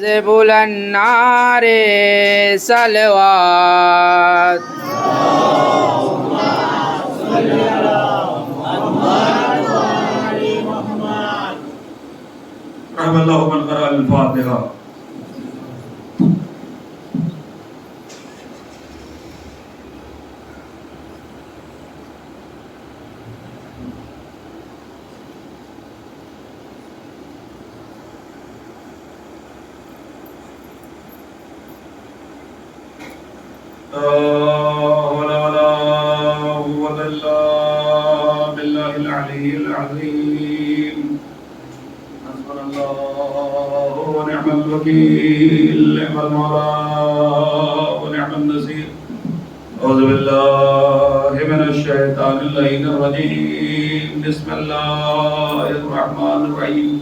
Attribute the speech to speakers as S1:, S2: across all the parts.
S1: واجب النار صلوات
S2: رحم اللہ من قرأ الفاتحہ. لا حول ولا قوة إلا بالله العلي العظيم. حسبنا الله ونعم الوكيل، نعم المولى ونعم النصير. أعوذ بالله من الشيطان اللعين الرجيم. بسم الله الرحمن الرحيم.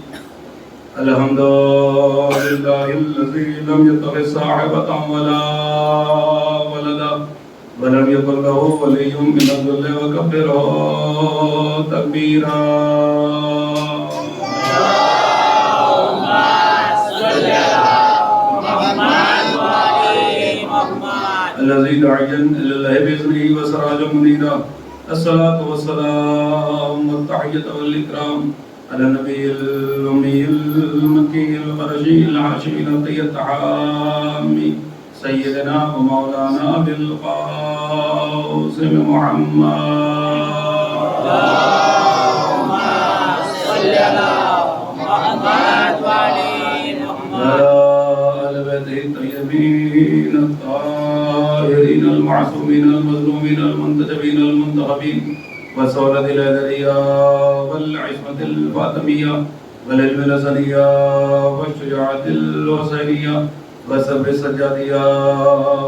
S2: الحمد لله الذي لم يتخذ صاحبة ولا ولدا ولم يكن له ولي من الذل وكبره تكبيرا. اللهم صل على محمد وآل محمد الذي دعا إلى الله بإذنه وسراجا منيرا. الصلاة والسلام والتحية والإكرام على النبي الأمي المكي القرشي الهاشمي الطيب الطحامي سيدنا ومولانا أبي القاسم محمد. اللهم صل على محمد وآل محمد وعلى آل بيته الطيبين الطاهرين المعصومين المظلومين المنتجبين المنتخبين والسولة الأدرية والعصمة الفاطمية والعلم الحسنية والشجاعة الحسينية والصبر السجادية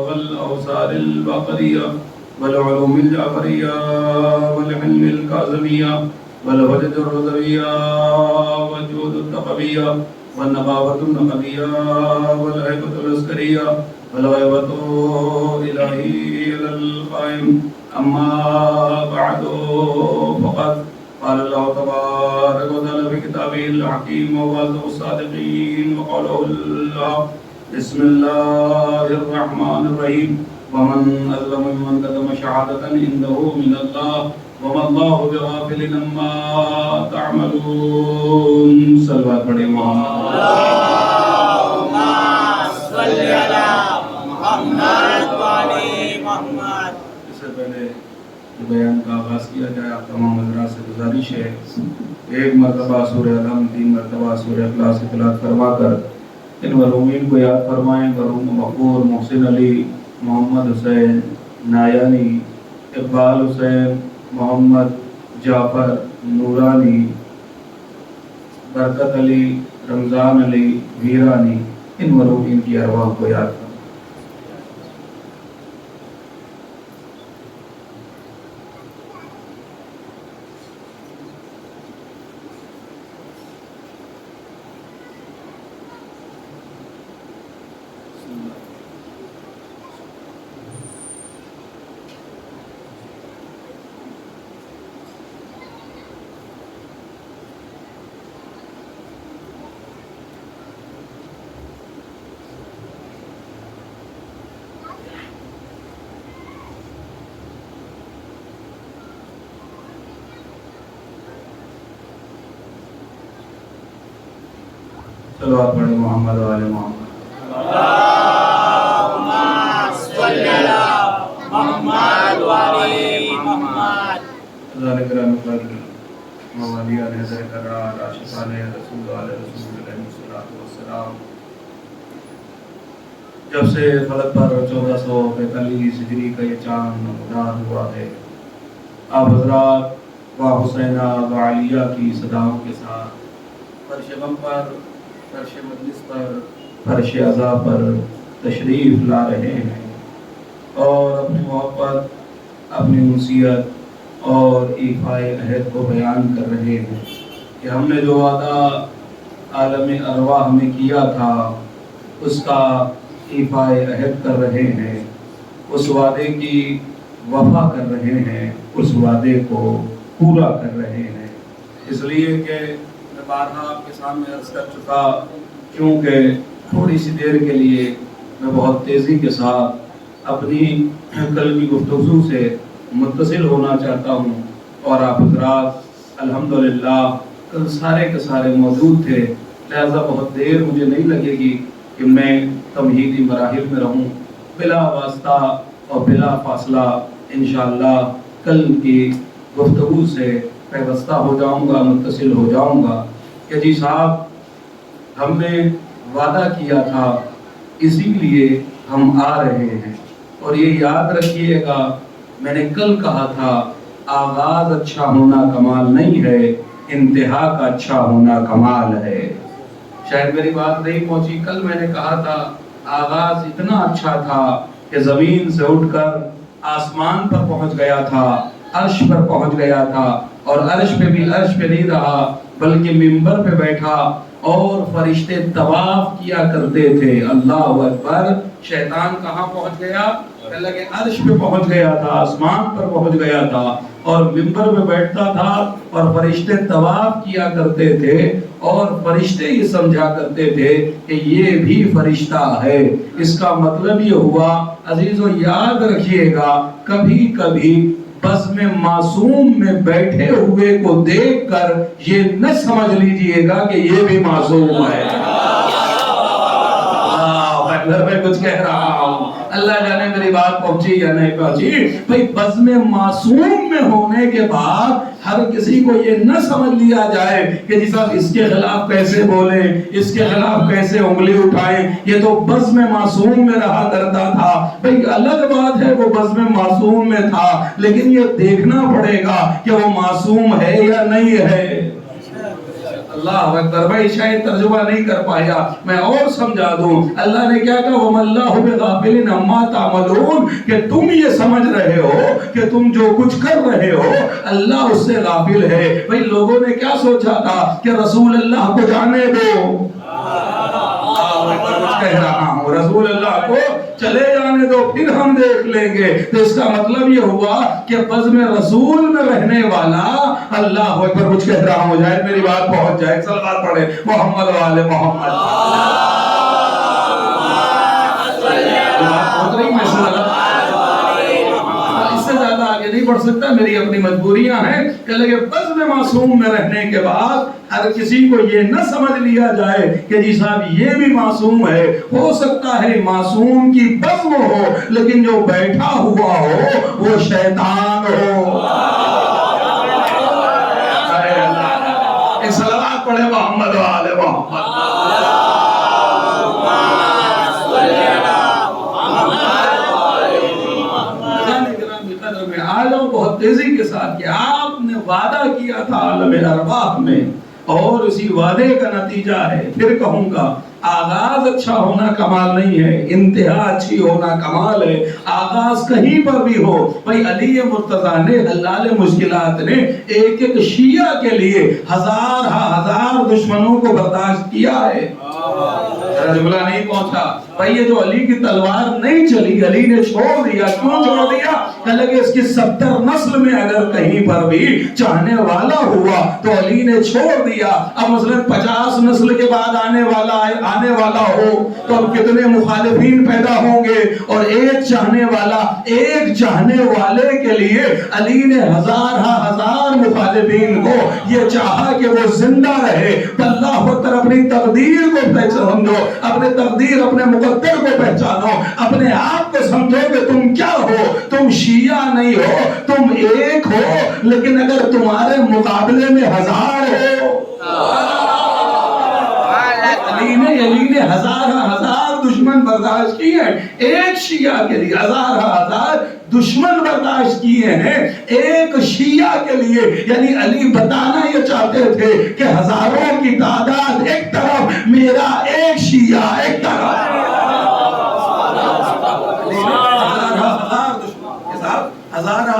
S2: والأوصال الباقرية والعلوم الجعفرية والحلم الكاظمية والوجد الرضوية والجود التقوية والنقاوة النقبية والهيبة العسكرية والغيبة إلهي القائم. أما بعد فقد قال الله تبارك وتعالى في كتابه الحكيم ووعده الصادقين وقوله الحق. بسم الله الرحمن الرحيم. ومن أظلم ممن كتم شهادة عنده من الله وما الله بغافل عما تعملون. صلوات پڑھیں محمد. اللهم صل على محمد وآل محمد. اس سے پہلے بیان کا آغاز کیا جائے، آپ تمام حضرات سے گزارش ہے ایک مرتبہ سورہ علم، 3 مرتبہ سورہ اخلاص کی تلاوت کروا کر ان مرحومین کو یاد فرمائیں. مرحوم مغفور محسن علی، محمد حسین نایانی، اقبال حسین، محمد جعفر نورانی، برکت علی، رمضان علی ویرانی، ان مرحومین کی ارواح کو یاد فرمائیں. صلوات پڑھیں محمد و آل محمد. اللهم صل على محمد و آل محمد. ذالک رحمت موالیان حضر قرار عاشقان رسول علیہ رسول علیہ السلام. جب سے فلک پر 1445 ہجری کا یہ چاند نمودار ہوا ہے، آپ حضرات و حسینہ و علیہ کی صداؤں کے ساتھ فرش غم پر، فرش مجلس پر، فرش عزا پر تشریف لا رہے ہیں اور اپنی محبت، اپنی انسیت اور ایفائے عہد کو بیان کر رہے ہیں کہ ہم نے جو وعدہ عالم ارواح میں کیا تھا اس کا ایفائے عہد کر رہے ہیں، اس وعدے کی وفا کر رہے ہیں، اس وعدے کو پورا کر رہے ہیں. اس لیے کہ میں بارہا آپ کے سامنے عرض کر چکا، کیونکہ تھوڑی سی دیر کے لیے میں بہت تیزی کے ساتھ اپنی کل کی گفتگو سے متصل ہونا چاہتا ہوں، اور آپ حضرات الحمدللہ کل سارے کے سارے موجود تھے، لہذا بہت دیر مجھے نہیں لگے گی کہ میں تمہیدی مراحل میں رہوں۔ بلا واسطہ اور بلا فاصلہ انشاءاللہ کل کی گفتگو سے پیوستہ ہو جاؤں گا، متصل ہو جاؤں گا کہ جی صاحب ہم نے وعدہ کیا تھا، اسی لیے ہم آ رہے ہیں، اور یہ یاد رکھیے گا میں نے کل کہا تھا آغاز اچھا ہونا کمال نہیں ہے، انتہا کا اچھا ہونا کمال ہے۔ شاید میری بات نہیں پہنچی، کل میں نے کہا تھا آغاز اتنا اچھا تھا کہ زمین سے اٹھ کر آسمان پر پہنچ گیا تھا، عرش پر پہنچ گیا تھا، اور عرش پہ بھی عرش پہ نہیں رہا بلکہ منبر پہ بیٹھا اور فرشتے طواف کیا کرتے تھے۔ اللہ اکبر! شیطان کہاں پہنچ گیا؟ اللہ کے عرش پہ پہنچ گیا تھا، آسمان پر پہنچ گیا تھا، اور منبر پہ بیٹھتا تھا اور فرشتے طواف کیا کرتے تھے، اور فرشتے یہ سمجھا کرتے تھے کہ یہ بھی فرشتہ ہے۔ اس کا مطلب یہ ہوا عزیزو، یاد رکھیے گا کبھی کبھی بزم معصوم میں بیٹھے ہوئے کو دیکھ کر یہ نہ سمجھ لیجئے گا کہ یہ بھی معصوم ہے۔ میں گھر میں کچھ کہہ رہا ہوں، اللہ جانے میری بات پہنچی یا نہیں پہنچی۔ بھئی بزم معصوم میں ہونے کے بعد ہر کسی کو یہ نہ سمجھ لیا جائے کہ جی صاحب اس کے خلاف کیسے بولیں، اس کے خلاف کیسے انگلی اٹھائیں، یہ تو بزم معصوم میں رہا کرتا تھا۔ بھئی الگ بات ہے وہ بزم معصوم میں تھا، لیکن یہ دیکھنا پڑے گا کہ وہ معصوم ہے یا نہیں ہے۔ اللہ اکبر! بھائی شاید ترجمہ نہیں کر پایا، میں اور سمجھا دوں۔ اللہ نے کیا کہا؟ وَمَا اللَّهُ بِغَافِلٍ عَمَّا تَعْمَلُونَ، کہ تم یہ سمجھ رہے ہو کہ تم جو کچھ کر رہے ہو اللہ اس سے غافل ہے۔ بھائی لوگوں نے کیا سوچا تھا کہ رسول اللہ کو جانے دو، کچھ کہہ رہا ہوں، رسول اللہ کو چلے جانے دو پھر ہم دیکھ لیں گے۔ تو اس کا مطلب یہ ہوا کہ بزم رسول میں رہنے والا، اللہ اکبر، کچھ کہہ رہا ہوں، جائے میری بات پہنچ جائے، صلوات پڑھے محمد و آل محمد۔ اس سے زیادہ آگے نہیں بڑھ سکتا، میری اپنی مجبوریاں ہیں کہ لگے بزم معصوم میں رہنے کے بعد ہر کسی کو یہ نہ سمجھ لیا جائے کہ جی صاحب یہ بھی معصوم ہے۔ ہو سکتا ہے معصوم کی بزم ہو لیکن جو بیٹھا ہوا ہو وہ شیطان ہو۔ ایک صلوات پڑھے محمد و آل محمد۔ بہت تیزی کے ساتھ کہ آپ نے وعدہ کیا تھا عالم ارواح میں، اور اسی وعدے کا نتیجہ ہے، پھر کہوں گا آغاز اچھا ہونا کمال نہیں ہے، انتہا اچھی ہونا کمال ہے۔ آغاز کہیں پر بھی ہو، بھئی علی مرتضیٰ نے حلال مشکلات نے ایک ایک شیعہ کے لیے ہزار دشمنوں کو برداشت کیا ہے۔ جملہ نہیں پہنچا۔ بھئی یہ جو علی کی تلوار نہیں چلی، علی نے چھوڑ دیا، کیوں چھوڑ دیا؟ کہ لگے اس کی 70 نسل میں اگر کہیں پر بھی چاہنے والا ہوا تو علی نے چھوڑ دیا۔ اب مثلا 50 نسل کے بعد آنے والا ہو تو اب کتنے مخالفین پیدا ہوں گے، اور ایک چاہنے والے کے لیے علی نے ہزار مخالفین کو یہ چاہا کہ وہ زندہ رہے۔ اللہ اکبر! اپنی تقدیر کو سمجھو، اپنے تقدیر، اپنے مقدر کو پہچانو، اپنے آپ کو سمجھو کہ تم کیا ہو۔ تم شیعہ نہیں ہو، تم ایک ہو، لیکن اگر تمہارے مقابلے میں 1000 ہو، علی نے ہزار دشمن برداشت کیے ہیں، ایک شیعہ کے لیے ہزار دشمن برداشت کیے ہیں ایک شیعہ کے لیے۔ یعنی علی بتانا یہ چاہتے تھے کہ ہزاروں کی تعداد ایک طرف، میرا ایک شیعہ ایک طرف۔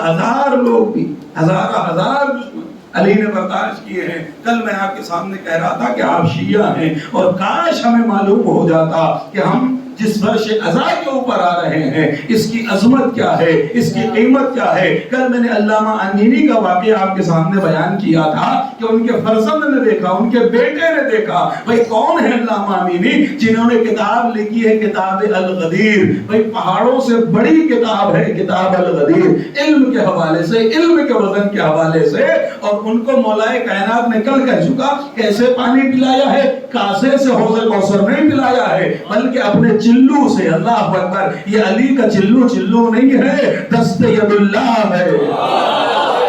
S2: ہزار لوگ بھی، ہزار دشمن علی نے برداشت کیے ہیں۔ کل میں آپ کے سامنے کہہ رہا تھا کہ آپ شیعہ ہیں، اور کاش ہمیں معلوم ہو جاتا کہ ہم جس فرش ازا کے اوپر آ رہے ہیں اس کی عظمت کیا ہے، اس کی قیمت کیا ہے۔ کل میں نے علامہ امینی کا واقعہ آپ کے سامنے بیان کیا تھا کہ ان کے فرزند نے دیکھا، ان کے بیٹے نے دیکھا۔ بھئی کون ہے علامہ امینی؟ جنہوں نے کتاب لکھی ہے کتاب الغدیر۔ بھئی پہاڑوں سے بڑی کتاب ہے کتاب الغدیر، علم کے حوالے سے، علم کے وزن کے حوالے سے۔ اور ان کو مولا کائنات نے کل کہہ چکا کیسے پانی پلایا ہے، کاسے سے حوض کوثر نہیں پلایا ہے بلکہ اپنے چلو سے۔ اللہ اکبر، یہ علی کا چلو نہیں ہے، دست ید اللہ ہے،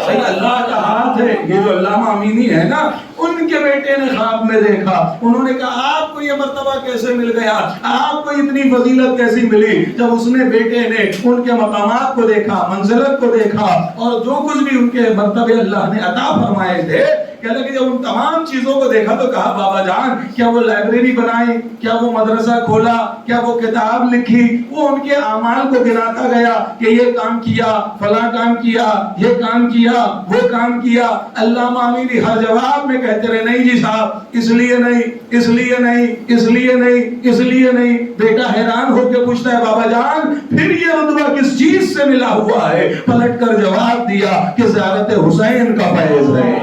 S2: صحیح اللہ کا ہاتھ ہے۔ یہ جو علامہ امینی ہے نا، ان کے بیٹے نے خواب میں دیکھا، انہوں نے کہا آپ کو یہ مرتبہ کیسے مل گیا، آپ کو اتنی فضیلت کیسی ملی؟ جب اس نے بیٹے نے ان کے مقامات کو دیکھا، منزلت کو دیکھا اور جو کچھ بھی ان کے مرتبے اللہ نے عطا فرمائے تھے، کہنے لگے جب ان تمام چیزوں کو دیکھا تو کہا بابا جان کیا وہ لائبریری بنائی، کیا وہ مدرسہ کھولا، کیا وہ کتاب لکھی؟ وہ ان کے اعمال کو گناتا گیا کہ یہ کام کیا، فلاں کام کیا، یہ کام کیا، وہ کام کیا۔ علامہ امینی ہر جواب میں کہتے رہے نہیں جی صاحب، اس لیے نہیں، اس لیے نہیں، اس لیے نہیں، اس لیے نہیں۔ بیٹا حیران ہو کے پوچھتا ہے بابا جان پھر یہ رتبہ کس چیز سے ملا ہوا ہے؟ پلٹ کر جواب دیا کہ زیارت حسین کا فیض ہے۔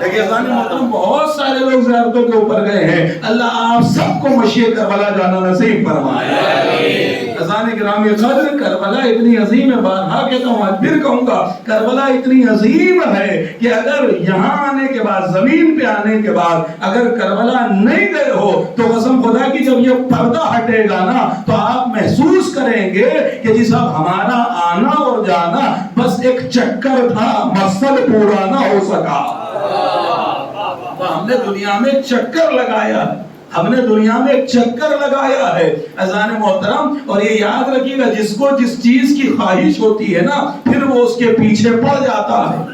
S2: دیکھیں عزیزان محترم، بہت سارے لوگ زیارتوں کے اوپر گئے ہیں، اللہ آپ سب کو مشیع کربلا جانا نصیب فرمائے۔ عزیزان گرامی قدر، کربلا اتنی عظیم ہے، بارہا کہتا ہوں آج پھر کہوں گا، کربلا اتنی عظیم ہے کہ اگر یہاں آنے کے بعد، زمین پہ آنے کے بعد اگر کربلا نہیں گئے ہو تو قسم خدا کی جب یہ پردہ ہٹے گا نا تو آپ محسوس کریں گے کہ جی صاحب ہمارا آنا اور جانا بس ایک چکر تھا، مقصد پورا نہ ہو سکا۔ ہم نے دنیا میں چکر لگایا، ہم نے دنیا میں ایک چکر لگایا ہے عزیزان محترم۔ اور یہ یاد رکھیے گا جس کو جس چیز کی خواہش ہوتی ہے نا پھر وہ اس کے پیچھے پڑ جاتا ہے۔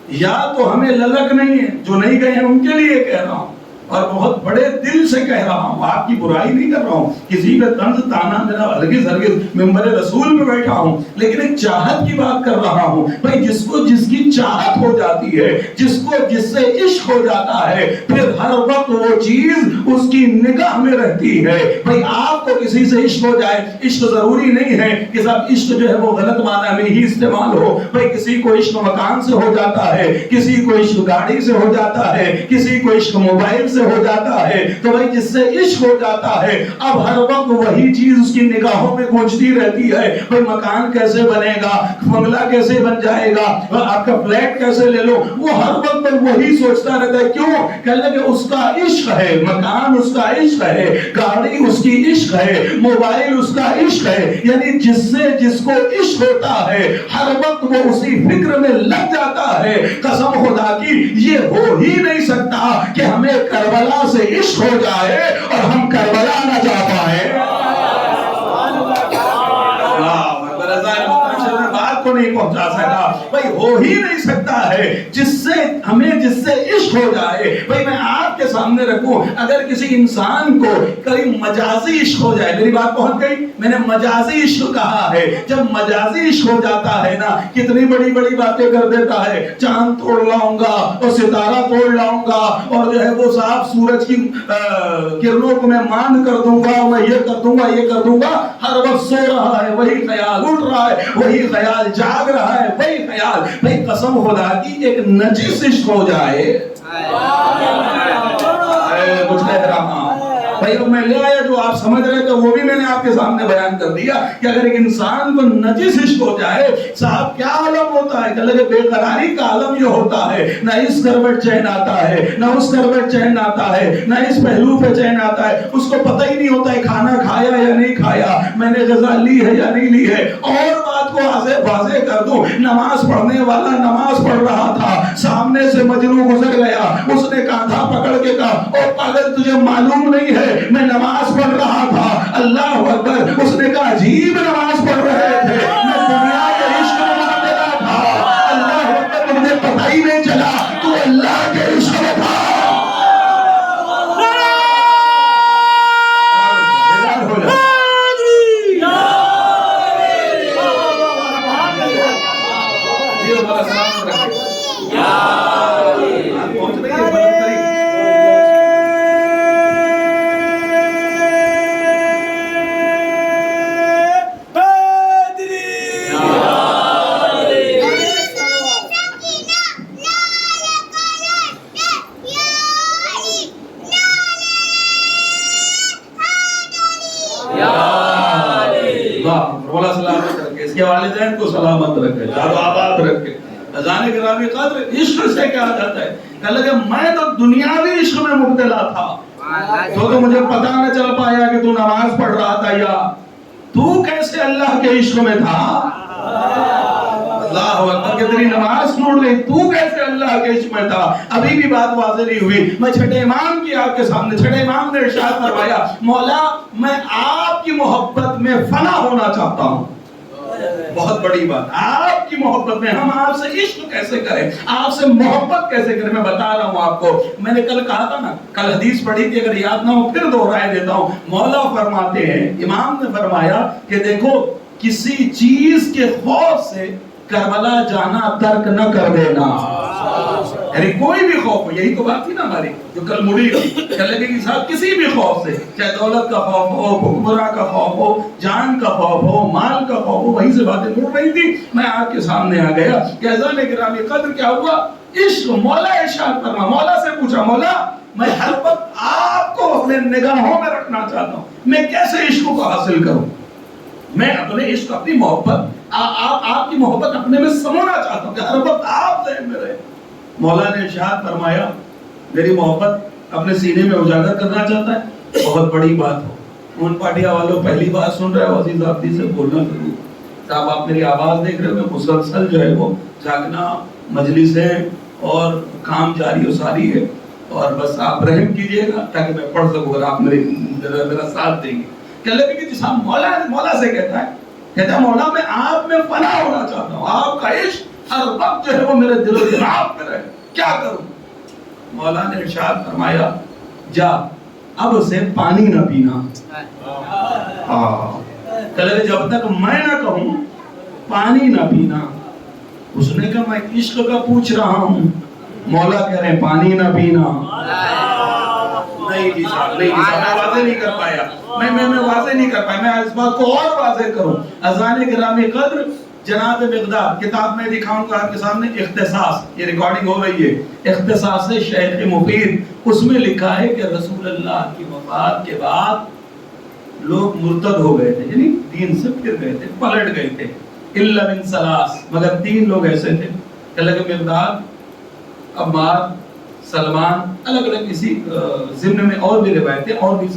S2: یا تو ہمیں للک نہیں ہے، جو نہیں گئے ہیں ان کے لیے کہہ رہا ہوں اور بہت بڑے دل سے کہہ رہا ہوں، آپ کی برائی نہیں کر رہا ہوں، کسی پہ طنز تانا میرا ہرگز منبر رسول پہ بیٹھا ہوں، لیکن ایک چاہت کی بات کر رہا ہوں۔ بھائی جس کو جس کی چاہت ہو جاتی ہے، جس کو جس سے عشق ہو جاتا ہے، پھر ہر وقت وہ چیز اس کی نگاہ میں رہتی ہے۔ بھائی آپ کو کسی سے عشق ہو جائے، عشق ضروری نہیں ہے کہ صاحب عشق جو ہے وہ غلط معنی میں ہی استعمال ہو۔ بھائی کسی کو عشق مکان سے ہو جاتا ہے، کسی کو عشق گاڑی سے ہو جاتا ہے، کسی کو عشق موبائل سے ہو جاتا ہے۔ تو بھائی جس سے عشق ہو جاتا ہے اب ہر وقت وہی چیز اس کی نگاہوں میں گونجتی رہتی ہے۔ بھائی مکان کیسے بنے گا، بنگلہ کیسے بن جائے گا، آپ کا فلیٹ کیسے لے لو، وہ ہر وقت وہی سوچتا رہتا ہے۔ کیوں؟ کہنے کہ اس کا عشق ہے، مکان اس کا عشق ہے، گاڑی اس کی عشق ہے، موبائل اس کا عشق ہے۔ یعنی جس سے جس کو عشق ہوتا ہے ہر وقت وہ اسی فکر میں لگ جاتا ہے۔ قسم خدا کی یہ ہو ہی نہیں سکتا کہ ہمیں کربلا سے عشق ہو جائے اور ہم کربلا نہ جا پائے۔ کو نہیں پہنچا سکا، بھائی ہو ہی نہیں سکتا ہے جس سے ہمیں جس سے عشق ہو جائے۔ بھائی میں آپ کے سامنے رکھوں اگر کسی انسان کو کوئی مجازی عشق ہو جائے، میری بات پہنچ گئی، میں نے مجازی عشق کہا ہے، جب مجازی عشق ہو جاتا ہے نا کتنی بڑی بڑی باتیں کر دیتا ہے، چاند توڑ لاؤں گا اور ستارہ توڑ لاؤں گا اور جو ہے وہ صاحب سورج کی کرنوں کو میں مان کر دوں گا، میں یہ کر دوں گا، یہ کر دوں گا۔ ہر وقت سو رہا ہے وہی خیال، اٹھ رہا ہے وہی خیال، جاگ رہا ہے وہی خیال۔ بھئی قسم خدا کی ایک نجس عشق ہو جائے، کچھ کہہ رہا ہوں بھائی میں لے آیا جو آپ سمجھ رہے تھے وہ بھی میں نے آپ کے سامنے بیان کر دیا کہ اگر ایک انسان کو نجس عشق ہو جائے صاحب کیا عالم ہوتا ہے۔ کہ لگے بے قراری کا عالم یہ ہوتا ہے، نہ اس کروٹ چین آتا ہے، نہ اس کروٹ چین آتا ہے، نہ اس پہلو پہ چین آتا ہے، اس کو پتہ ہی نہیں ہوتا ہے کھانا کھایا یا نہیں کھایا، میں نے غذا لی ہے یا نہیں لی ہے۔ اور بات کو واضح کر دوں، نماز پڑھنے والا نماز پڑھ رہا تھا، سامنے سے مجنوں گزر گیا، اس نے کاندھا پکڑ کے کہا او پاگل تجھے معلوم نہیں ہے میں نماز پڑھ رہا تھا۔ اللہ اکبر، اس نے کہا عجیب نماز پڑھ رہے تھے، میں دنیا کے عشق میں مبتلا تھا۔ اللہ اکبر، مجھے پتہ ہی نہیں چلا تو اللہ کے عشق میں تھا۔ مولا سلامت رکھے، اس کے والدین کو سلامت رکھے، دار آباد رکھے۔ اذان گرامی قدر عشق سے کیا جاتا ہے؟ کہنے لگے میں تو دنیاوی عشق میں مبتلا تھا، تو مجھے پتہ نہ چل پایا کہ تو نماز پڑھ رہا تھا یا تو کیسے اللہ کے عشق میں تھا۔ اللہ اکبر کہ تیری نماز ٹوٹ گئی، تو کیسے اللہ کے عشق میں تھا۔ ابھی بھی بات واضح نہیں ہوئی۔ میں چھٹے امام کی آپ کے سامنے، چھٹے امام نے ارشاد فرمایا مولا میں آپ کی محبت میں فنا ہونا چاہتا ہوں۔ بہت بڑی بات، آپ کی محبت میں، ہم آپ سے عشق کیسے کریں، آپ سے محبت کیسے کریں۔ میں بتا رہا ہوں آپ کو، میں نے کل کہا تھا نا، کل حدیث پڑھی تھی، اگر یاد نہ ہو پھر دوہرائے دیتا ہوں۔ مولا فرماتے ہیں، امام نے فرمایا کہ دیکھو کسی چیز کے خوف سے کربلا جانا ترک نہ کر دینا، یعنی کوئی بھی خوف ہو، یہی تو بات تھی نا ہماری جو کل مڑی تھی، کہ لگے کہ صاحب کسی بھی خوف سے، چاہے دولت کا خوف ہو، حکمراں کا خوف ہو، جان کا خوف ہو، مال کا خوف ہو، وہیں سے باتیں مڑ رہی تھی، میں آپ کے سامنے آ گیا کہ اذان گرامی قدر کیا ہوا، عشق۔ مولا ارشاد فرما، مولا سے پوچھا مولا میں ہر وقت آپ کو اپنے نگاہوں میں رکھنا چاہتا ہوں، میں کیسے عشق کو حاصل کروں، میں اپنے عشق، اپنی محبت، آپ کی محبت اپنے میں سمونا چاہتا ہوں کہ ہر وقت آپ ذہن میں رہے۔ مولا نے ارشاد فرمایا میری محبت اپنے سینے میں اجاگر کرنا چاہتا ہے، بہت بڑی بات ہو۔ ان پاٹیا والوں پہلی بات سن رہے ہو، عزیز آبدی سے بولنا ضرور۔ صاحب آپ میری آواز دیکھ رہے ہو، میں مسلسل جو ہے وہ جاگنا، مجلسیں اور کام جاری و ساری ہے، اور بس آپ رحم کیجئے گا تاکہ میں پڑھ سکوں اور آپ میرا ساتھ دیں گے۔ کہنے لگے کہ جس ہم مولا سے کہتا ہے مولا میں آپ میں فنا ہونا چاہتا ہوں، آپ کا عشق ہر وقت جو ہے وہ میرے دل و دماغ میں رہے، کیا کروں؟ مولا نے ارشاد فرمایا جا اب سے پانی نہ پینا۔ کہنے لگے جب تک میں نہ کہوں پانی نہ پینا۔ اس نے کہا میں عشق کا پوچھ رہا ہوں، مولا کہہ رہے ہیں پانی نہ پینا۔ نہیں جی صاحب، نہیں جی صاحب، میں واضح نہیں کر پایا، میں واضح نہیں کر پایا، میں اس بات کو اور واضح کروں۔ اذان گرامی قدر جناب مقداد کتاب میں دکھاؤں گا آپ کے سامنے، اختصاص، یہ ریکارڈنگ ہو رہی ہے، اختصاص شیخ مفید، اس میں لکھا ہے کہ رسول اللہ کی وفات کے بعد لوگ مرتد ہو گئے تھے، یعنی دین سے پھر گئے تھے، پلٹ گئے تھے، الا من ثلاث، مگر 3 لوگ ایسے تھے، کہ لگے مقداد، عمار، سلمان، الگ الگ اسی ضمن میں اور بھی روایتیں اور بھی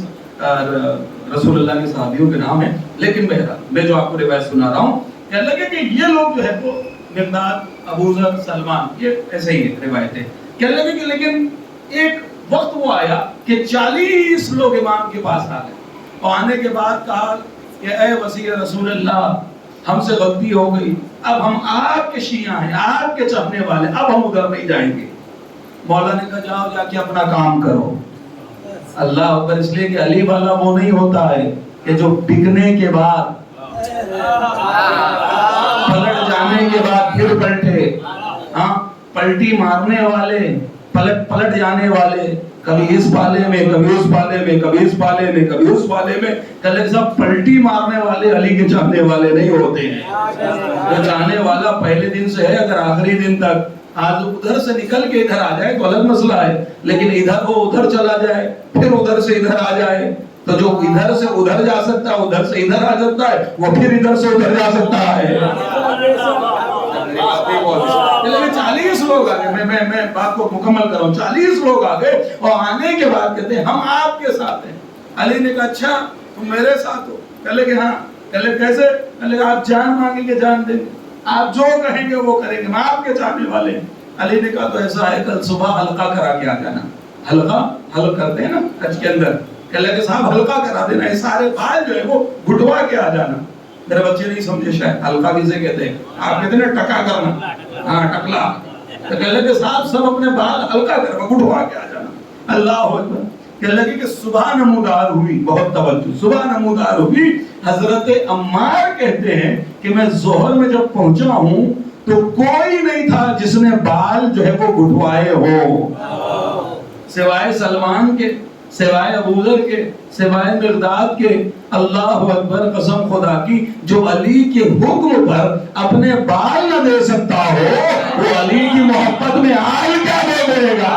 S2: رسول اللہ کے صحابیوں کے نام ہیں، لیکن بہرحال میں جو آپ کو روایت سنا رہا ہوں، کہنے لگے کہ یہ لوگ جو ہے وہ مقداد، ابو ذر، سلمان، یہ ایسے ہی روایتیں، کہنے لگے کہ لیکن ایک وقت وہ آیا کہ 40 لوگ امام کے پاس آ گئے، اور آنے کے بعد کہا کہ اے وسیع رسول اللہ ہم سے غلطی ہو گئی، اب ہم آپ کے شیعہ ہیں، آپ کے چاہنے والے، اب ہم ادھر نہیں جائیں گے۔ مولا نے کہا جاؤ جا کے اپنا کام کرو۔ اللہ اکبر، اس لیے کہ علی والا وہ نہیں ہوتا ہے کہ جو بکنے کے بعد، پلٹ جانے کے بعد پھر پلٹے، ہاں پلٹی مارنے والے، پلٹ جانے والے، کبھی اس پالے میں، کبھی اس پالے میں، کبھی اس پالے میں، کبھی اس پالے میں، کہلے سب پلٹی مارنے والے علی کے چاہنے والے نہیں ہوتے ہیں۔ جو چاہنے والا پہلے دن سے ہے اگر آخری دن تک، آج ادھر سے نکل کے ادھر آ جائے تو الگ مسئلہ ہے، لیکن ادھر وہ ادھر چلا جائے پھر ادھر سے ادھر آ جائے، تو جو ادھر سے ادھر جا سکتا ہے ادھر سے ادھر آ جاتا ہے، وہ پھر ادھر سے ادھر جا سکتا ہے۔ 40 لوگ آگے، میں بات کو مکمل کر رہا ہوں، 40 لوگ آگے، اور آنے کے بعد کہتے ہیں ہم آپ کے ساتھ ہیں۔ علی نے کہا اچھا تم میرے ساتھ ہو؟ کہلے کہ ہاں۔ کہلے کیسے؟ کہلے آپ جان مانگیں گے جان دیں گے، آپ جو کہیں گے وہ کریں گے، ہم آپ کے چاہنے والے ہیں۔ علی نے کہا تو ایسا ہے کل صبح حلقہ کرا کے آ جانا۔ حلقہ کرتے ہیں نا حج کے اندر، کہلے کہ صاحب حلقہ کرا دینا، یہ سارے بال جو ہے وہ گھٹوا کے آ جانا۔ میرے بچے نہیں سمجھے شاید حلقہ کسے کہتے ہیں، آپ کہتے ہیں نا ٹکا کرنا، ہاں ٹکلا، تو کہلے کہ صاحب سب اپنے بال حلقہ کروا گھٹوا کے آ جانا۔ اللہ اکبر، کہنے لگے کہ صبح نمودار ہوئی، بہت توجہ، صبح نمودار ہوئی۔ حضرت عمار کہتے ہیں کہ میں ظہر میں جب پہنچا ہوں تو کوئی نہیں تھا جس نے بال جو ہے وہ گھٹوائے ہو، سوائے سلمان کے، سوائے ابو ذر کے، سوائے مقداد کے۔ اللہ اکبر، قسم خدا کی، جو علی کے حکم پر اپنے بال نہ دے سکتا ہو وہ علی کی محبت میں آل کیا دے دے گا؟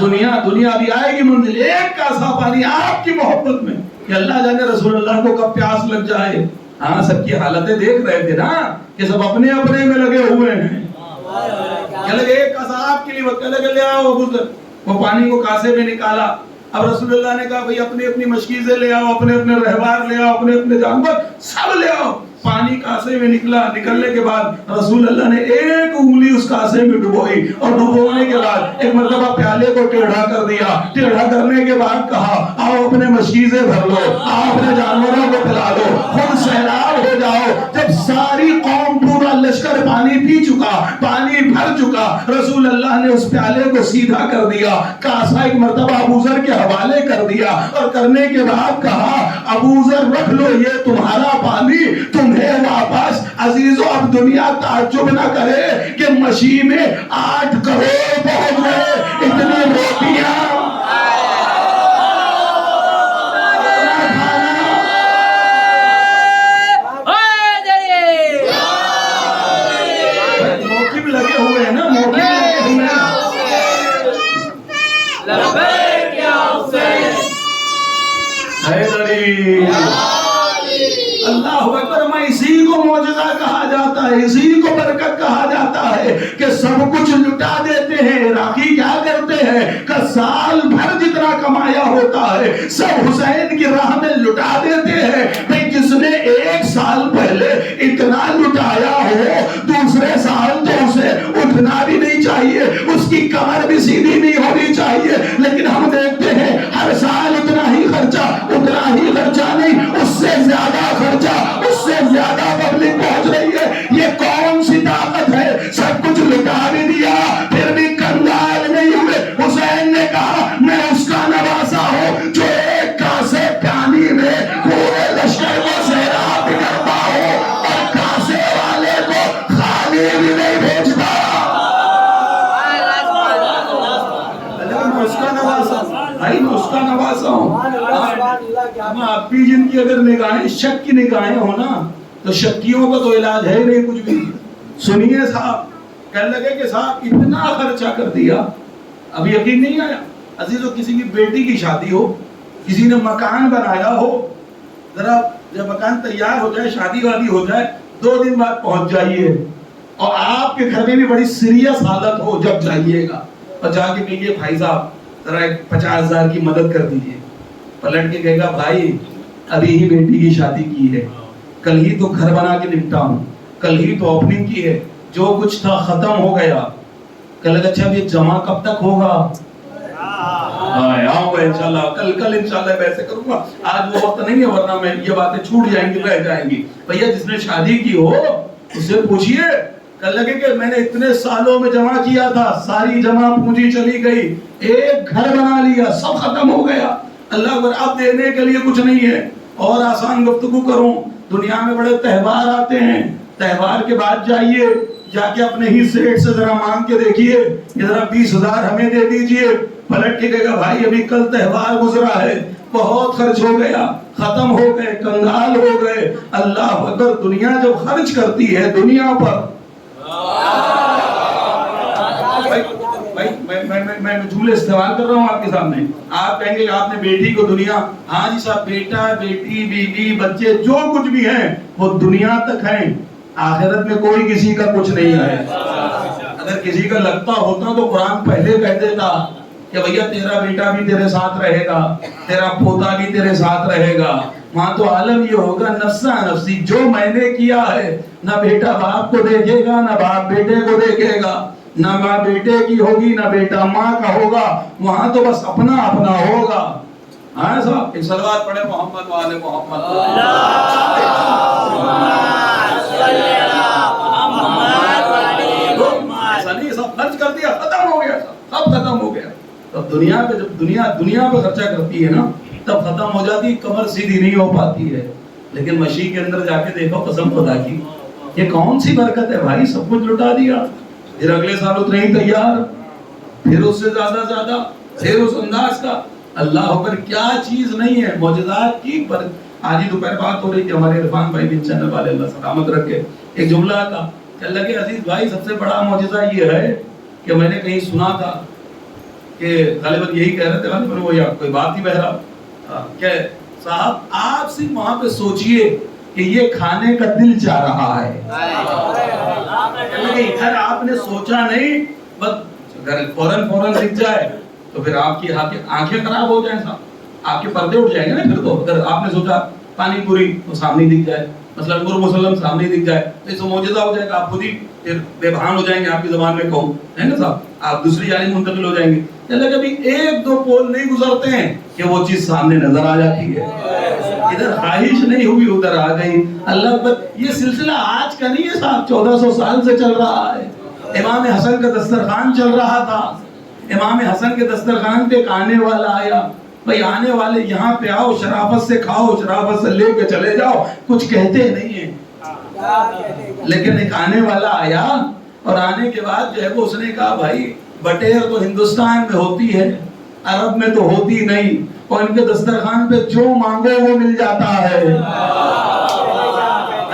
S2: دنیا بھی آئے گی منزل، ایک کاسا پانی آپ کی محبت میں کہ اللہ جانے رسول اللہ کو کب پیاس لگ جائے. ہاں سب کی حالتیں دیکھ رہے تھے نا کہ سب اپنے اپنے میں لگے ہوئے ہیں. کہ لگے ایک کاسا آپ کے لیے وقت لگے لے آؤ گزر، وہ پانی کو کاسے میں نکالا. اب رسول اللہ نے کہا بھئی اپنی اپنی مشکیزیں لے آؤ، اپنے اپنے رہوار لے آؤ، اپنے اپنے جانور سب لے آؤ. پانی کاسے میں نکلا. نکلنے کے بعد رسول اللہ نے ایک انگلی اس کاسے میں ڈبوئی اور ڈبونے کے بعد ایک مرتبہ پیالے کو ٹیڑھا کر دیا. ٹیڑھا کرنے کے بعد کہا آؤ اپنے مشکیزیں بھر لو، آؤ اپنے جانوروں کو پلا دو، خود سیراب ہو جاؤ. جب ساری قوم پورا لشکر پانی پی چکا، پانی بھر چکا، رسول اللہ نے اس پیالے کو سیدھا کر دیا، کاسا ایک مرتبہ ابو ذر کے حوالے کر دیا اور کرنے کے بعد کہا ابو ذر رکھ لو یہ تمہارا پانی تمہیں واپس. عزیزو اب دنیا تعجب نہ کرے کہ مشی میں 8 کروڑ پہنچ گئے. اتنی روٹیاں موقف لگے ہوئے ہیں نا، موقف لگے ہوئے ہیں. حیدری اللہ اکبر. میں اسی کو معجزہ کہا جاتا ہے، اسی کو برکت کہا جاتا ہے کہ سب کچھ لٹا دیتے ہیں. عراقی کیا کرتے ہیں کہ سال بھر جتنا کمایا ہوتا ہے سب حسین کی راہ میں لٹا دیتے ہیں. بھئی جس نے 1 سال پہلے اتنا لٹایا ہو دوسرے سال تو اسے اٹھنا بھی نہیں چاہیے، اس کی کمر بھی سیدھی نہیں ہونی چاہیے. لیکن ہم دیکھتے ہیں ہر سال اتنا ہی خرچہ، اتنا ہی خرچہ نہیں اس سے زیادہ خرچہ، اس سے زیادہ پبلک پہنچ رہی ہے. یہ کون سی طاقت ہے؟ سب کچھ لٹا بھی دیا پھر بھی کنگال نہیں ہوئے. حسین نے کہا میں اس کا نواسا ہوں جو ایک کاسے پانی میں پورے لشکر کو سیراب کرتا ہو اور کاسے والے کو خالی بھی نہیں بھیجتا. میں اس کا نواسا بھائی، میں اس کا نواسا ہوں. آپ بھی جن کی اگر نگاہیں شک کی نگاہیں ہو نا تو شکیوں کا تو علاج ہے نہیں کچھ بھی. سنیے صاحب کہنے لگے کہ صاحب اتنا خرچہ کر دیا، اب یقین نہیں آیا. عزیزو کسی کی بیٹی کی شادی ہو، کسی نے مکان بنایا ہو، ذرا جب مکان تیار ہو جائے، شادی وادی ہو جائے، 2 دن بعد پہنچ جائیے اور آپ کے گھر میں بھی بڑی سیریس حالت ہو جب جائیے گا اور جا کے کہیے بھائی صاحب ذرا 50,000 کی مدد کر دیجیے. پلٹ کے کہے گا بھائی ابھی ہی بیٹی کی شادی کی ہے، کل ہی تو گھر بنا کے نپٹا ہوں، کل ہی تو اوپننگ کی ہے، جو کچھ تھا ختم ہو گیا. کہنے لگا اچھا یہ جمع کب تک ہوگا؟ آؤں گا انشاءاللہ، کل انشاءاللہ ویسے کروں گا، آج وہ وقت نہیں ہے ورنہ میں یہ باتیں چھوٹ جائیں گی، رہ جائیں گی. بھیا جس نے شادی کی ہو اس سے پوچھئے. کہنے لگے کہ میں نے اتنے سالوں میں جمع کیا تھا، ساری جمع پونجی چلی گئی، ایک گھر بنا لیا، سب ختم ہو گیا. اللہ اکبر. اب دینے کے لیے کچھ نہیں ہے. اور آسان گفتگو کروں، دنیا میں بڑے تہوار آتے ہیں، تہوار کے بعد جائیے، جا کے اپنے ہی سیٹ سے ذرا مانگ کے دیکھیے کہ ذرا 20,000 ہمیں دے دیجئے. پلٹ کے کہے گا بھائی ابھی کل تہوار گزرا ہے، بہت خرچ ہو گیا، ختم ہو گئے، کنگال ہو گئے. اللہ اکبر. دنیا جب خرچ کرتی ہے دنیا پر، میں جھولے استعمال کر رہا ہوں آپ کے سامنے. آپ کہیں گے آپ نے بیٹی کو دنیا، ہاں جی صاحب بیٹا بیٹی بیوی بچے جو کچھ بھی ہیں وہ دنیا تک ہیں، آخرت میں کوئی کسی کا کچھ نہیں ہے. اگر کسی کا لگتا ہوتا تو قرآن پہلے کہہ دیتا کہ بھیا تیرا بیٹا بھی تیرے ساتھ رہے گا، تیرا پوتا بھی تیرے ساتھ رہے گا. وہاں تو عالم یہ ہوگا نفسا نفسی، جو میں نے کیا ہے نہ بیٹا باپ کو دیکھے گا، نہ باپ بیٹے کو دیکھے گا، نہ ماں بیٹے کی ہوگی، نہ بیٹا ماں کا ہوگا. وہاں تو بس اپنا اپنا ہوگا. ہاں صاحب ایک صلوات پڑھے محمد وآل محمد. ایسا نہیں سب خرچ کر دیا ختم ہو گیا، سب ختم ہو گیا. تب دنیا پہ جب دنیا پہ خرچہ کرتی ہے نا تب ختم ہو جاتی، کمر سیدھی نہیں ہو پاتی ہے. لیکن مشی کے اندر جا کے دیکھو قسم خدا کی یہ کون سی برکت ہے بھائی. سب کچھ لٹا دیا، پھر اگلے سال اتنے ہی تیار، پھر اس سے زیادہ، پھر اس انداز کا. اللہ اکبر. کیا چیز نہیں ہے معجزات کی. پر آج ہی دوپہر بات ہو رہی تھی ہمارے عرفان بھائی بن چینل والے اللہ سلامت رکھے، ایک جملہ تھا کہ اللہ کے عزیز بھائی سب سے بڑا معجزہ یہ ہے کہ میں نے کہیں سنا تھا کہ غالباً یہی کہہ رہے تھے غالباً وہ، یا کوئی بات ہی بہرحال کہ صاحب آپ صرف وہاں پہ سوچئے کہ یہ کھانے کا دل چاہ رہا ہے، ادھر آپ نے سوچا نہیں، بس اگر فوراً دکھ جائے تو پھر آپ کی آنکھیں خراب ہو جائیں صاحب، آپ کے پردے اٹھ جائیں گے نا پھر تو۔ اگر آپ نے سوچا پانی پوری تو سامنے دکھ جائے، مثلا نور مسلم سامنے دکھ جائے تو اس معجزہ ہو جائے گا، آپ خود ہی پھر بے بھان ہو جائیں گے، آپ کی زبان میں کہوں ہے نا صاحب، آپ دوسری جانب منتقل ہو جائیں گے۔ اللہ کبھی ایک دو پول نہیں گزرتے ہیں کہ وہ چیز سامنے نظر آ جاتی ہے، ادھر خواہش نہیں ہوئی ادھر آ گئی۔ اللہ پر یہ سلسلہ آج کا نہیں ہے صاحب، 1400 سال سے چل رہا ہے۔ امام حسن کا دسترخوان چل رہا تھا، امام حسن کے دسترخوان پہ ایک آنے والا آیا، بھئی آنے والے یہاں پہ آؤ، شرافت سے کھاؤ، شرافت سے لے کے چلے جاؤ، کچھ کہتے نہیں ہیں، لیکن ایک آنے والا آیا اور آنے کے بعد جو ہے وہ اس نے کہا بھائی بٹیر تو ہندوستان میں ہوتی ہے، عرب میں تو ہوتی نہیں، اور ان کے دسترخوان پہ جو مانگو وہ مل جاتا ہے۔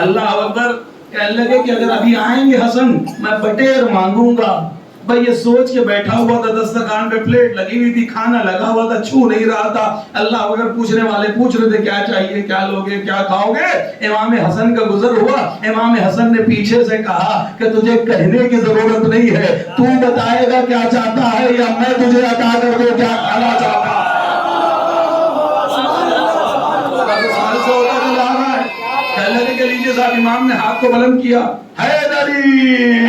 S2: اللہ اکبر، کہنے لگے کہ اگر ابھی آئیں گے حسن میں بٹیر مانگوں گا۔ بھئی یہ سوچ کے بیٹھا ہوا تھا، دسترخوان پہ پلیٹ لگی ہوئی تھی، کھانا لگا ہوا تھا، چھو نہیں رہا تھا۔ اللہ اگر پوچھنے والے پوچھ رہے تھے کیا چاہیے، کیا لوگے، کیا کھاؤ گے؟ امام حسن کا گزر ہوا، امام حسن نے پیچھے سے کہا کہ تجھے کہنے کی ضرورت نہیں ہے، تو بتائے گا کیا چاہتا ہے یا میں تجھے عطا کر دوں کیا کھانا چاہتا ہے۔ کہنے لگے کہ لیجیے صاحب، امام نے ہاتھ کو بلند کیا، حیدری،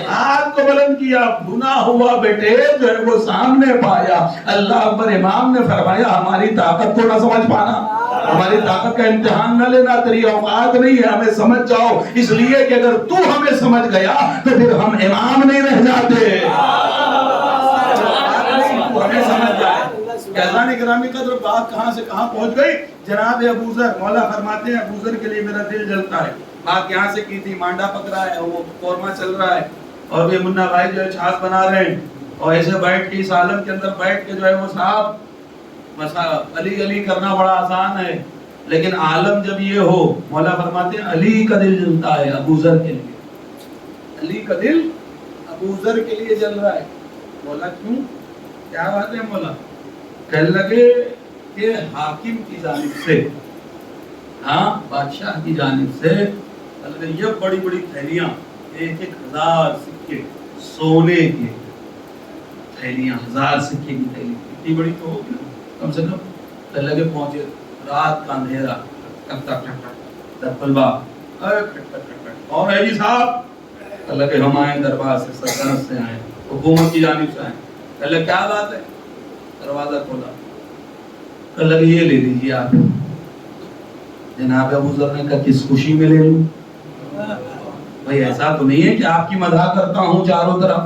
S2: ہاتھ کو بلند کیا، بنا ہوا بیٹے جو ہے وہ سامنے پایا۔ اللہ اکبر، امام نے فرمایا ہماری طاقت کو نہ سمجھ پانا، ہماری طاقت کا امتحان نہ لینا، تیری اوقات نہیں ہے، ہمیں سمجھ جاؤ، اس لیے کہ اگر تو ہمیں سمجھ گیا تو پھر ہم امام نہیں رہ جاتے، تو ہمیں سمجھ جائے۔ کہزان گرامی قدر بات کہاں سے کہاں پہنچ گئی؟ جناب ابو ذر، مولا فرماتے ہیں ابو ذر کے لیے میرا دل جلتا ہے۔ بات یہاں سے کی تھی، مانڈا پک رہا ہے، وہ قورمہ چل رہا ہے، اور یہ منا بھائی جو ہے چھاس بنا رہے ہیں، اور ایسے بیٹھ کے اس عالم کے اندر بیٹھ کے جو ہے وہ صاحب علی علی کرنا بڑا آسان ہے، لیکن عالم جب یہ ہو، مولا فرماتے ہیں علی کا دل جلتا ہے ابو ذر کے لیے، علی کا دل ابو ذر کے لیے جل رہا ہے۔ مولا کیوں؟ کیا بات ہے مولا؟ کہنے لگے کہ حاکم کی جانب سے، ہاں بادشاہ کی جانب سے، یہ بڑی بڑی تھیلیاں، 1000 سکے سونے کے تھیلیاں، 1000 سکے کی تھیلی، اتنی بڑی تو ہوگی کم سے کم۔ کہنے لگے پہنچے، رات کا اندھیرا، ٹک ٹک ٹک ٹک دفل با، کھٹ کھٹ کھٹ، اور ہے جی صاحب؟ کہنے لگے ہم آئے دربار سے، سلطنت سے آئے، حکومت کی جانب سے آئے۔ کہنے لگے کیا بات ہے؟ دروازہ کھولا، کہنے لگے یہ لے لیجیے آپ۔ جناب ابو ذر نے کہا کس خوشی میں لے لوں؟ بھئی ایسا تو نہیں ہے کہ آپ کی مدح کرتا ہوں چاروں طرف،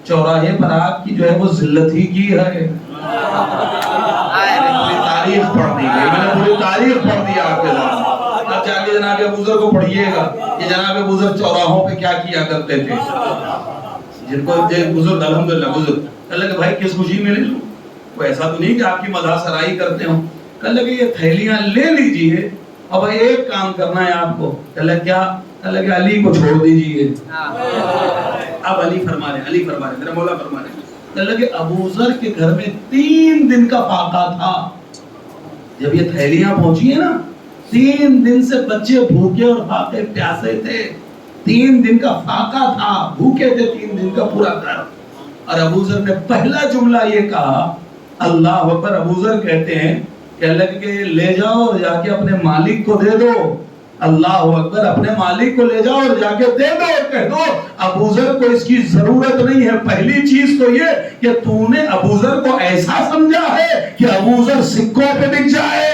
S2: چوراہے پر آپ کی جو ہے وہ ذلت ہی کی ہے۔ پوری تاریخ پڑھ دی گئی، میں نے پوری تاریخ پڑھ دی آپ کے ساتھ، اب جا کے جناب ابو ذر کو پڑھیے گا کہ جناب ابو ذر چوراہوں پہ کیا کیا کرتے تھے، جن کو بزرگ الحمدللہ بزرگ۔ کہنے لگے بھائی کس خوشی میں لے لوں؟ وہ ایسا تو نہیں کہ آپ کی مدح سرائی کرتے ہوں۔ کہنے لگے یہ تھیلیاں لے لیجئے، اب ایک کام کرنا ہے آپ کو۔ کہنے لگے کیا؟ کہنے لگے علی کو چھوڑ دیجئے۔ اب علی فرما رہے، علی فرما رہے، میرا مولا فرما رہے۔ کہنے لگے ابو ذر کے گھر میں 3 دن کا فاقہ تھا، جب یہ تھیلیاں پہنچی ہیں نا، 3 دن سے بچے بھوکے اور فاقے پیاسے تھے، 3 دن کا فاقہ تھا، بھوکے تھے 3 دن کا پورا گھر۔ اور ابو ذر نے پہلا جملہ یہ کہا، اللہ اکبر، ابو ذر کہتے ہیں کہ اللہ کہ لے جاؤ اور جا کے اپنے مالک کو دے دو، اللہ اکبر، اپنے مالک کو لے جاؤ اور جا کے دے دو، اور کہہ دو ابو ذر کو اس کی ضرورت نہیں ہے۔ پہلی چیز تو یہ کہ تو نے ابو ذر کو ایسا سمجھا ہے کہ ابو ذر سکوں پہ بک جائے،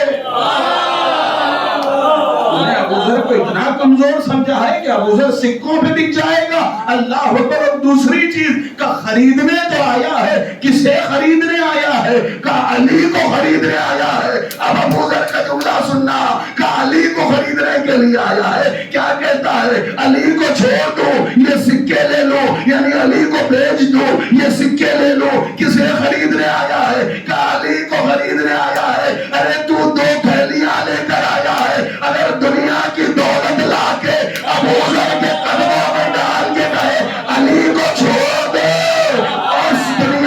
S2: ابو ذر کو اتنا کمزور سمجھا ہے کہ ابو ذر سکوں پہ بک جائے گا۔ اللہ اکبر۔ اور دوسری چیز کا خریدنے تو آیا ہے، کسے خریدنے آیا ہے؟ کہا علی کو خریدنے آیا ہے۔ اب ابو ذر کا جملہ سننا، کہا علی کو خریدنے کے لیے آیا ہے۔ کیا کہتا ہے؟ علی کو چھوڑ دو، یہ سکے لے لو، یعنی علی کو بیچ دو، یہ سکے لے لو۔ کسے خریدنے آیا ہے؟ کہا علی کو خریدنے آیا ہے۔ ارے تو 2 تھیلیاں لے کر آیا ہے، اگر دنیا کی دولت لا کے ابو ذر کے قدموں میں ڈال کے کہے علی کو چھوڑ دے، اور اس دنیا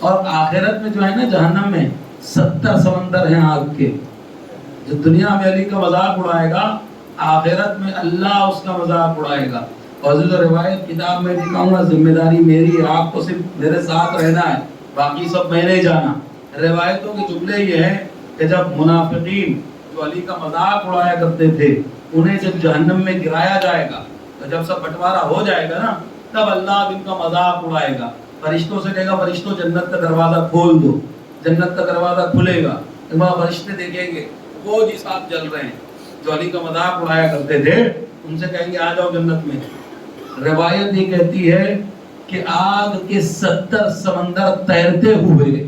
S3: اور آخرت میں جو ہے نا جہنم میں 70 سمندر ہیں آگ کے. جو دنیا میں علی کا مذاق اڑائے گا آخرت میں اللہ اس کا مذاق اڑائے گا. اور جو روایت کتاب میں لکھا ہوا ذمہ داری میری ہے, آپ کو صرف میرے ساتھ رہنا ہے, باقی سب میں نے جانا. روایتوں کے جملے یہ ہیں کہ جب منافقین جو علی کا مذاق اڑایا کرتے تھے انہیں جب جہنم میں گرایا جائے گا تو جب سب بٹوارا ہو جائے گا نا تب اللہ ان کا مذاق اڑائے گا. فرشتوں سے کہے گا فرشتوں جنت کا دروازہ کھول دو, جنت کا دروازہ کھلے گا. فرشتے دیکھیں گے وہ جی صاحب جل رہے ہیں جو علی کا مذاق اڑایا کرتے تھے, ان سے کہیں گے آ جاؤ جنت میں. روایت یہ کہتی ہے کہ آگ کے 70 سمندر تیرتے ہوئے,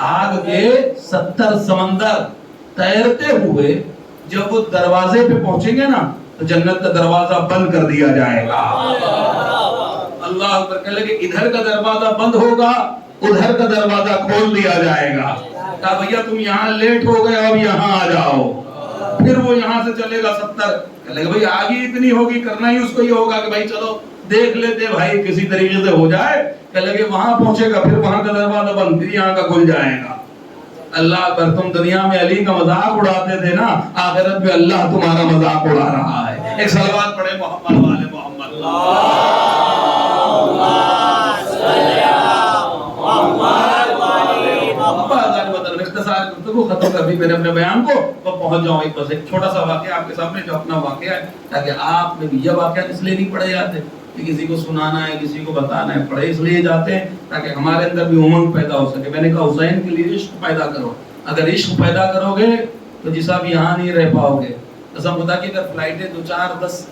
S3: آگ کے 70 سمندر تیرتے ہوئے جب وہ دروازے پہ پہنچیں گے نا تو جنت کا دروازہ بند کر دیا جائے گا. اللہ اکبر. کہنے لگے ادھر کا دروازہ بند ہوگا, ادھر کا دروازہ کھول دیا جائے گا. کہا بھیا تم یہاں لیٹ ہو گئے, اب یہاں آ جاؤ. پھر وہ یہاں سے چلے گا 70. کہنے لگے بھائی آگے اتنی ہوگی, کرنا ہی اس کو ہی ہوگا کہ بھائی چلو دیکھ لیتے بھائی کسی طریقے سے ہو جائے. کہنے لگے وہاں پہنچے گا, پھر وہاں کا دروازہ بند, پھر یہاں کا کھل جائے گا. اللہ اکبر. تم دنیا میں علی کا مذاق اڑاتے تھے نا, آخرت میں اللہ تمہارا مذاق اڑا رہا ہے. ایک صلوات پڑھے محمد والے محمد. اختصار گفتگو ختم کر دی میں نے اپنے بیان کو, تو پہنچ جاؤں ایک بس ایک چھوٹا سا واقعہ آپ کے سامنے جو اپنا واقعہ ہے, تاکہ آپ میں بھی یہ واقعہ اس لیے نہیں پڑھے جاتے کہ کسی کو سنانا ہے کسی کو بتانا ہے, پڑھے اس لیے جاتے ہیں تاکہ ہمارے اندر بھی امنگ پیدا ہو سکے. میں نے کہا حسین کے لیے عشق پیدا کرو, اگر عشق پیدا کرو گے تو جی صاحب یہاں نہیں رہ پاؤ گے. قسم خدا کی اگر فلائٹیں 2-4-10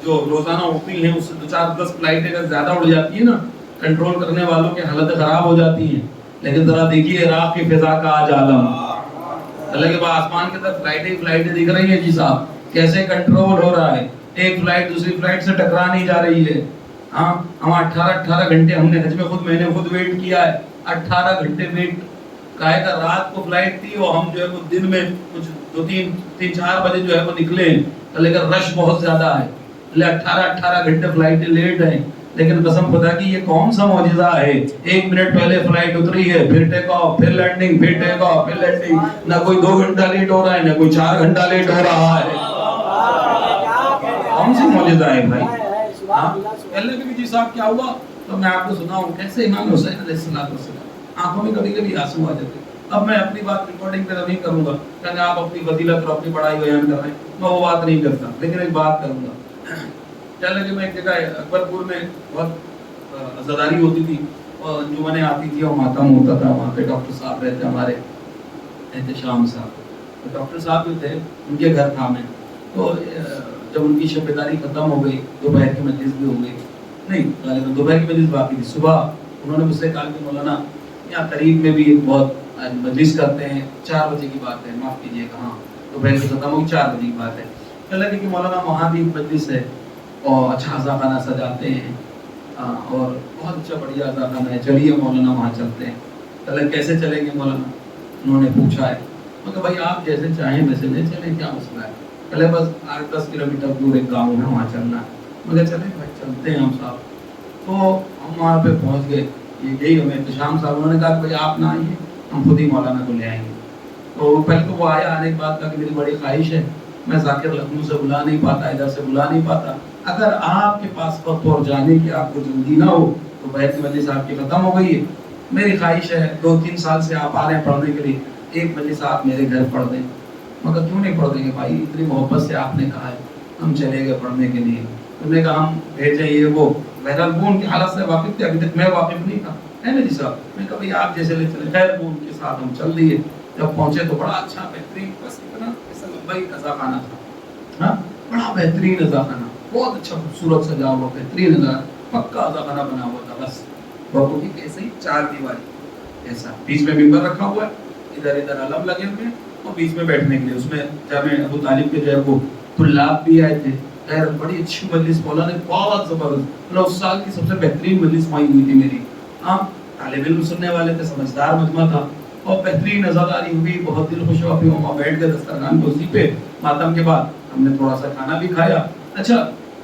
S3: جو روزانہ اڑتی ہیں اس سے 2-4-10 فلائٹیں اگر زیادہ اڑ جاتی ہیں نا, کنٹرول کرنے والوں کی حالت خراب ہو جاتی ہیں. لیکن ذرا دیکھیے عراق کی فضا کا آج عالم, اللہ کے بعد آسمان کی طرف فلائٹیں دکھ رہی ہیں جی صاحب, کیسے کنٹرول ہو رہا ہے. ایک فلائٹ دوسری فلائٹ سے ٹکرا نہیں جا رہی ہے. ہاں ہم 18 گھنٹے ہم نے حج میں میں نے خود ویٹ کیا ہے, 18 گھنٹے ویٹ. کہے گا رات کو فلائٹ تھی اور ہم جو ہے وہ دن میں کچھ 2-3-4 بجے جو ہے وہ نکلے, لیکن رش بہت زیادہ ہے, 18 گھنٹے فلائٹیں لیٹ ہیں. لیکن قسم خدا کی یہ کون سا معجزہ ہے, 1 منٹ پہلے فلائٹ اتری ہے, پھر ٹیک آف, پھر لینڈنگ, پھر ٹیک آف, پھر لینڈنگ. نہ کوئی 2 گھنٹہ لیٹ ہو رہا ہے, نہ کوئی 4 گھنٹہ لیٹ ہو رہا ہے. کون سی معجزہ ہے بھائی. اللہ کے جی صاحب کیا ہوا تو میں آپ کو سناؤں کیسے امام حسین علیہ السلام آنکھوں میں کبھی کبھی آنسو آ جاتے. اب میں اپنی بات ریکارڈنگ پہ نہیں کروں گا کہ آپ اپنی فضیلت اور اپنی بڑائی بیان کر رہے ہیں, میں وہ بات نہیں کرتا, لیکن ایک بات کروں گا. چلے کہ میں ایک جگہ اکبرپور میں بہت عزاداری ہوتی تھی اور انجمنیں آتی تھی اور ماتم ہوتا تھا. وہاں پہ ڈاکٹر صاحب رہتے ہمارے احتشام صاحب. تو ڈاکٹر صاحب جو تھے ان کے گھر تھا میں, تو جب ان کی شب بیداری ختم ہو گئی, دوپہر کی مجلس بھی ہو گئی, نہیں غالباً دوپہر کی مجلس باقی تھی, صبح انہوں نے مجھ سے کہا کہ مولانا یہاں قریب میں بھی ایک بہت مجلس کرتے ہیں, 4 بجے کی بات ہے, معاف کیجیے گا, ہاں دوپہر کی ختم ہوگی 4 بجے کی بات ہے. کہنے لگے کہ مولانا وہاں بھی مجلس ہے اور اچھا عزاخانہ سجاتے ہیں اور بہت اچھا بڑھیا عزاخانہ ہے, چلیے مولانا وہاں چلتے ہیں. کہنے کیسے چلیں گے مولانا, انہوں نے پوچھا ہے. میں کہا بھائی آپ جیسے چاہیں ویسے لے چلیں, کیا مسئلہ ہے. پہلے بس 8-10 کلومیٹر دور ایک گاؤں ہے وہاں چلنا ہے. مگر چلیں بھائی چلتے ہیں ہم صاحب. تو ہم وہاں پہ پہنچ گئے, یہی ہمیں احتشام صاحب انہوں نے کہا کہ بھائی آپ نہ آئیے, ہم خود ہی مولانا کو لے آئیں گے. تو پہلے تو وہ آیا, آنے کے بعد کہا کہ میری بڑی خواہش ہے, میں ذاکر لکھنؤ سے بلا نہیں پاتا, ادھر سے بلا نہیں پاتا, اگر آپ کے پاس وقت اور جانے کی آپ کو جلدی نہ ہو تو بیت کی مجلس آپ کی ختم ہو گئی ہے, میری خواہش ہے 2-3 سال سے آپ آ رہے ہیں پڑھنے کے لیے, ایک مجلس آپ میرے گھر پڑھ دیں. مگر کیوں نہیں پڑھ دیں گے بھائی, اتنی محبت سے آپ نے کہا ہے, ہم چلے گئے پڑھنے کے لیے. انہوں نے کہا ہم بھیجیں یہ وہ, بہرحال وہ ان کی حالت سے واقف تھے, ابھی تک میں واقف نہیں تھا, ہے نا جی صاحب. میں کہا بھائی آپ جیسے لے چلے, خیر وہ ان کے ساتھ ہم چل دیے. جب پہنچے تو بڑا اچھا بہترین, بس اتنا لمبا عزاخانہ تھا, ہاں بڑا بہترین عزاخانہ, بہت اچھا خوبصورت سجا ہوا بہترین عزاخانہ, پکا عزاخانہ بنا ہوا تھا. بس بہت کی کیسے ہی 4 دیواری ایسا, بیچ میں ممبر رکھا ہوا ہے, ادھر علم لگے ہوئے ہیں اور بیچ میں بیٹھنے کے لیے. اس میں جامع ابو طالب کے جو ہے وہ طلاب بھی آئے تھے. خیر بڑی اچھی مجلس, مولانا نے بہت زبردست, مطلب اس سال کی سب سے بہترین مجلس وہیں ہوئی تھی میری. ہاں طالب علم سننے والے تھے, سمجھدار مجمع تھا اور بہترین عزاداری ہوئی, بہت دل خوش ہوا. پھر وہاں بیٹھ گئے دسترخوان پہ, اسی پہ ماتم کے بعد ہم نے تھوڑا سا کھانا بھی کھایا. اچھا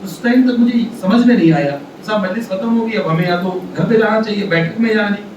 S3: اس ٹائم تک مجھے سمجھ میں نہیں آیا, صاحب مجلس ختم ہو گئی, اب ہمیں یا تو گھر پہ جانا چاہیے, بیٹھک میں جانا چاہیے.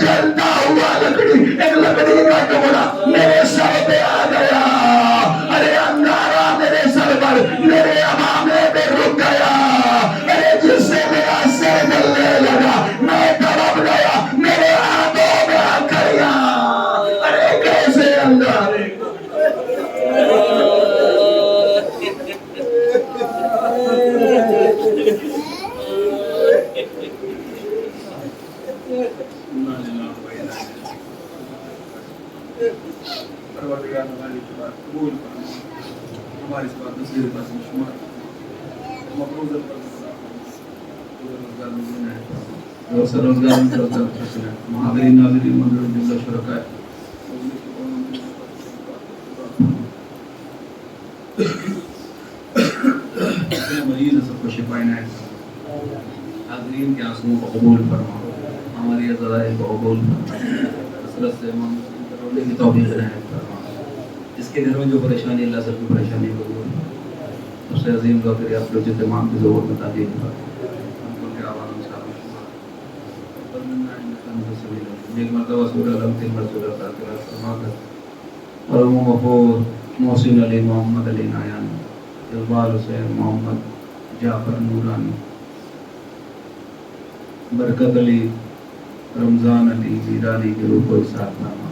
S3: جلتا ہوا لکڑی، ایک لکڑی کا ٹکڑا میرے سر پہ آ گیا، ارے انگارا میرے سر پر میرے امامے پہ رک گیا، ارے جس سے میرا سر جلنے لگا میں تڑپ گیا، میرے ہاتھوں میں آکڑیاں، ارے کیسے انگارے
S2: پروردگار ہماری بات قبول فرما، ہماری اس بات نصیب پر شمار مقروض پر روزگار میں حاضرین ناظرین منظر جملہ شرکائے مریض سب کو شفا عنایت فرما، حاضرین کے آنسوؤں کو قبول فرما، ہماری عزائیں کو قبول فرما، کثرت سے رونے کی توفیق عنایت فرما، جس کے گھر میں جو پریشانی اللہ سب کی پریشانی کو دور فرما، سب سے عظیم دعا کرے آپ لوگ تمام کی ضرورت میں تعلیم فرما، ہم کو کے آواز میں شامل شمار ایک مرتبہ سورہ الحمد 3 مرتبہ تلاوت فرما کر اور غفور محسن علی محمد علی نایان اقبال حسین محمد جعفر نورانی برکت علی رمضان علی میرانی کے روح کو احساس نامہ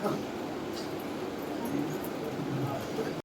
S3: Thank you.